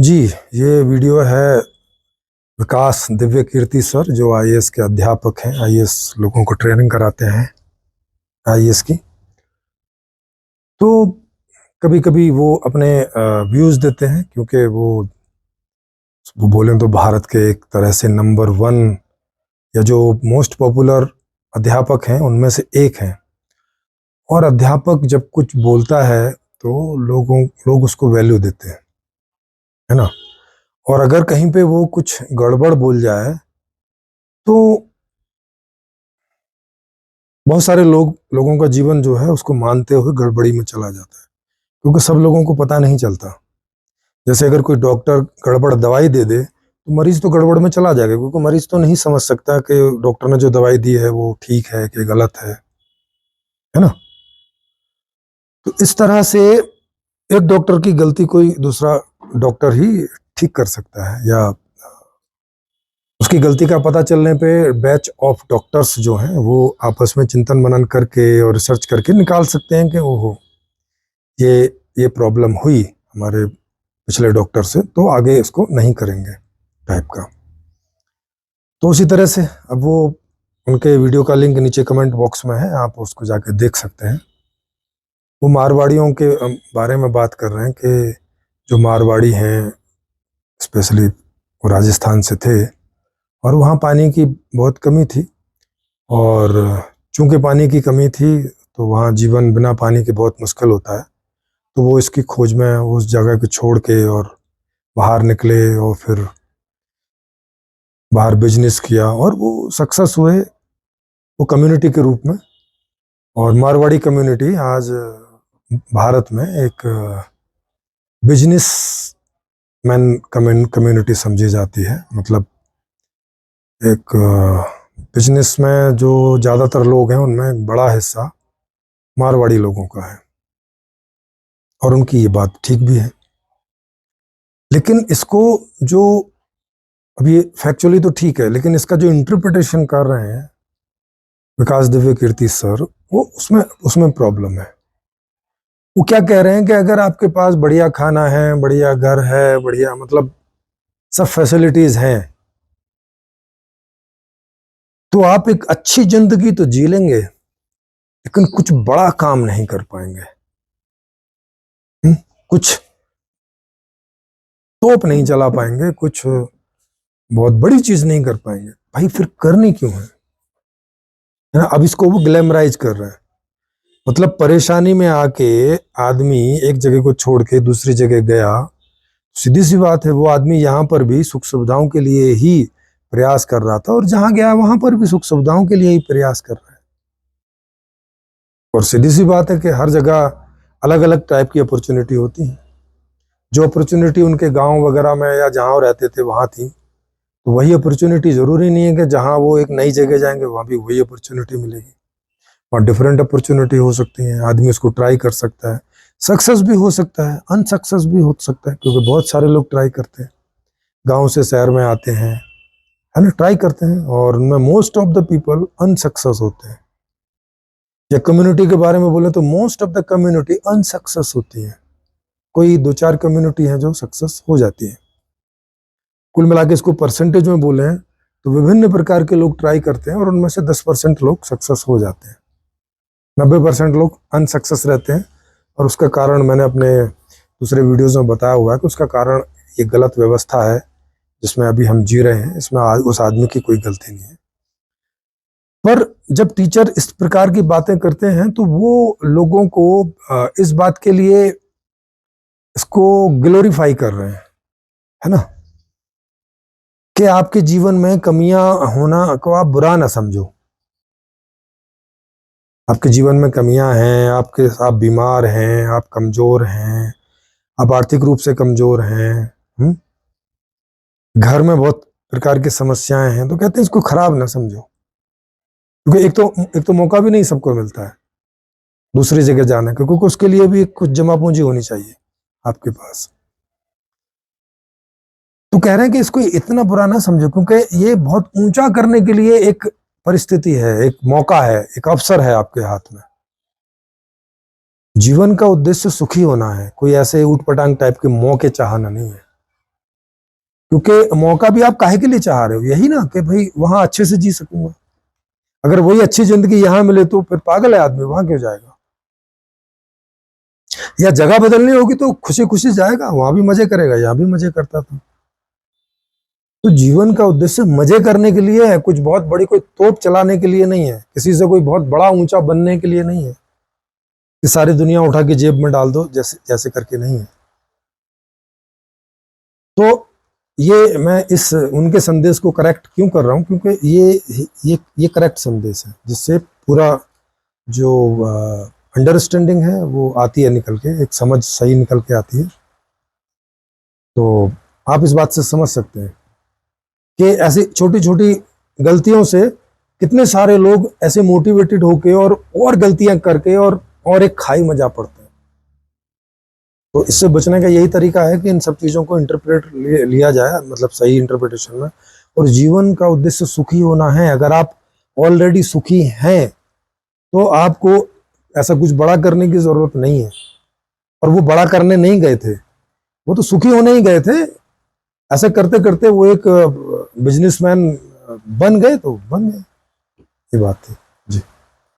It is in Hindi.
जी, ये वीडियो है विकास दिव्य कीर्ति सर, जो आईएएस के अध्यापक हैं। आईएएस लोगों को ट्रेनिंग कराते हैं आईएएस की। तो कभी कभी वो अपने व्यूज़ देते हैं, क्योंकि वो बोलें तो भारत के एक तरह से नंबर 1 या जो मोस्ट पॉपुलर अध्यापक हैं उनमें से एक हैं। और अध्यापक जब कुछ बोलता है तो लोग उसको वैल्यू देते हैं, है ना। और अगर कहीं पे वो कुछ गड़बड़ बोल जाए तो बहुत सारे लोगों का जीवन जो है उसको मानते हुए गड़बड़ी में चला जाता है, क्योंकि सब लोगों को पता नहीं चलता। जैसे अगर कोई डॉक्टर गड़बड़ दवाई दे दे तो मरीज तो गड़बड़ में चला जाएगा, क्योंकि मरीज तो नहीं समझ सकता कि डॉक्टर ने जो दवाई दी है वो ठीक है कि गलत है ना। तो इस तरह से एक डॉक्टर की गलती कोई दूसरा डॉक्टर ही ठीक कर सकता है, या उसकी गलती का पता चलने पे बैच ऑफ डॉक्टर्स जो हैं वो आपस में चिंतन मनन करके और रिसर्च करके निकाल सकते हैं कि ओहो ये प्रॉब्लम हुई हमारे पिछले डॉक्टर से, तो आगे इसको नहीं करेंगे टाइप का। तो उसी तरह से अब वो उनके वीडियो का लिंक नीचे कमेंट बॉक्स में है, आप उसको जाके देख सकते हैं। वो मारवाड़ियों के बारे में बात कर रहे हैं कि जो मारवाड़ी हैं स्पेशली वो राजस्थान से थे और वहाँ पानी की बहुत कमी थी, और चूंकि पानी की कमी थी तो वहाँ जीवन बिना पानी के बहुत मुश्किल होता है। तो वो इसकी खोज में उस जगह को छोड़ के और बाहर निकले और फिर बाहर बिजनेस किया और वो सक्सेस हुए वो कम्युनिटी के रूप में। और मारवाड़ी कम्युनिटी आज भारत में एक बिजनेस मैन कम्युनिटी समझी जाती है। मतलब एक बिजनेस में जो ज़्यादातर लोग हैं उनमें एक बड़ा हिस्सा मारवाड़ी लोगों का है, और उनकी ये बात ठीक भी है। लेकिन इसको जो अभी फैक्चुअली तो ठीक है, लेकिन इसका जो इंटरप्रिटेशन कर रहे हैं विकास दिव्य कीर्ति सर, वो उसमें प्रॉब्लम है। वो क्या कह रहे हैं कि अगर आपके पास बढ़िया खाना है, बढ़िया घर है, बढ़िया मतलब सब फैसिलिटीज हैं, तो आप एक अच्छी जिंदगी तो जी लेंगे लेकिन कुछ बड़ा काम नहीं कर पाएंगे। कुछ तोप नहीं चला पाएंगे, कुछ बहुत बड़ी चीज नहीं कर पाएंगे। भाई फिर करनी क्यों है ना। अब इसको वो ग्लैमराइज कर रहे हैं। मतलब परेशानी में आके आदमी एक जगह को छोड़ के दूसरी जगह गया, सीधी सी बात है वो आदमी यहाँ पर भी सुख सुविधाओं के लिए ही प्रयास कर रहा था, और जहां गया वहां पर भी सुख सुविधाओं के लिए ही प्रयास कर रहा है। और सीधी सी बात है कि हर जगह अलग अलग टाइप की अपॉर्चुनिटी होती है। जो अपॉर्चुनिटी उनके गांव वगैरह में या जहां रहते थे वहां थी, तो वही अपॉर्चुनिटी जरूरी नहीं है कि जहां वो एक नई जगह जाएंगे वहां भी वही अपॉर्चुनिटी मिलेगी। और डिफरेंट अपॉर्चुनिटी हो सकती है, आदमी उसको ट्राई कर सकता है। सक्सेस भी हो सकता है, अनसक्सेस भी हो सकता है, क्योंकि बहुत सारे लोग ट्राई करते हैं, गांव से शहर में आते हैं, है ना, ट्राई करते हैं, और उनमें most of the people unsuccess होते हैं। या कम्युनिटी के बारे में बोले तो most of the community unsuccess होती है। कोई 2-4 कम्युनिटी है जो सक्सेस हो जाती है। कुल मिला के इसको परसेंटेज में बोले तो विभिन्न प्रकार के लोग ट्राई करते हैं और उनमें से 10% लोग सक्सेस हो जाते हैं, 90% लोग अनसक्सेस रहते हैं। और उसका कारण मैंने अपने दूसरे वीडियोज में बताया हुआ है कि उसका कारण ये गलत व्यवस्था है जिसमें अभी हम जी रहे हैं। इसमें उस आदमी की कोई गलती नहीं है। पर जब टीचर इस प्रकार की बातें करते हैं तो वो लोगों को इस बात के लिए इसको ग्लोरीफाई कर रहे हैं, है ना, कि आपके जीवन में कमियां होना को आप बुरा ना समझो। आपके जीवन में कमियां हैं, आप बीमार हैं, आप कमजोर हैं, आप आर्थिक रूप से कमजोर हैं, घर में बहुत प्रकार की समस्याएं हैं, तो कहते हैं इसको खराब ना समझो। क्योंकि एक तो मौका भी नहीं सबको मिलता है दूसरी जगह जाने का, क्योंकि उसके लिए भी कुछ जमा पूंजी होनी चाहिए आपके पास। तो कह रहे हैं कि इसको इतना बुरा ना समझो, क्योंकि ये बहुत ऊंचा करने के लिए एक परिस्थिति है, एक मौका है, एक अवसर है आपके हाथ में। जीवन का उद्देश्य सुखी होना है, कोई ऐसे ऊट पटांग टाइप के मौके चाहना नहीं है। क्योंकि मौका भी आप काहे के लिए चाह रहे हो, यही ना कि भाई वहां अच्छे से जी सकूंगा। अगर वही अच्छी जिंदगी यहां मिले तो फिर पागल है आदमी, वहां क्यों जाएगा। या जगह बदलनी होगी तो खुशी खुशी जाएगा, वहां भी मजे करेगा, यहां भी मजे करता था। तो जीवन का उद्देश्य मजे करने के लिए है, कुछ बहुत बड़ी कोई तोप चलाने के लिए नहीं है, किसी से कोई बहुत बड़ा ऊंचा बनने के लिए नहीं है कि सारी दुनिया उठा के जेब में डाल दो जैसे जैसे करके, नहीं है। तो ये मैं इस उनके संदेश को करेक्ट क्यों कर रहा हूं, क्योंकि ये करेक्ट संदेश है, जिससे पूरा जो अंडरस्टैंडिंग है वो आती है निकल के, एक समझ सही निकल के आती है। तो आप इस बात से समझ सकते हैं कि ऐसी छोटी छोटी गलतियों से कितने सारे लोग ऐसे मोटिवेटेड होके और गलतियां करके और एक खाई में जा पड़ते हैं। तो इससे बचने का यही तरीका है कि इन सब चीज़ों को इंटरप्रेट लिया जाए, मतलब सही इंटरप्रिटेशन में। और जीवन का उद्देश्य सुखी होना है। अगर आप ऑलरेडी सुखी हैं तो आपको ऐसा कुछ बड़ा करने की जरूरत नहीं है। और वो बड़ा करने नहीं गए थे, वो तो सुखी होने ही गए थे। ऐसे करते करते वो एक बिजनेसमैन बन गए, तो बन गए, ये बात थी।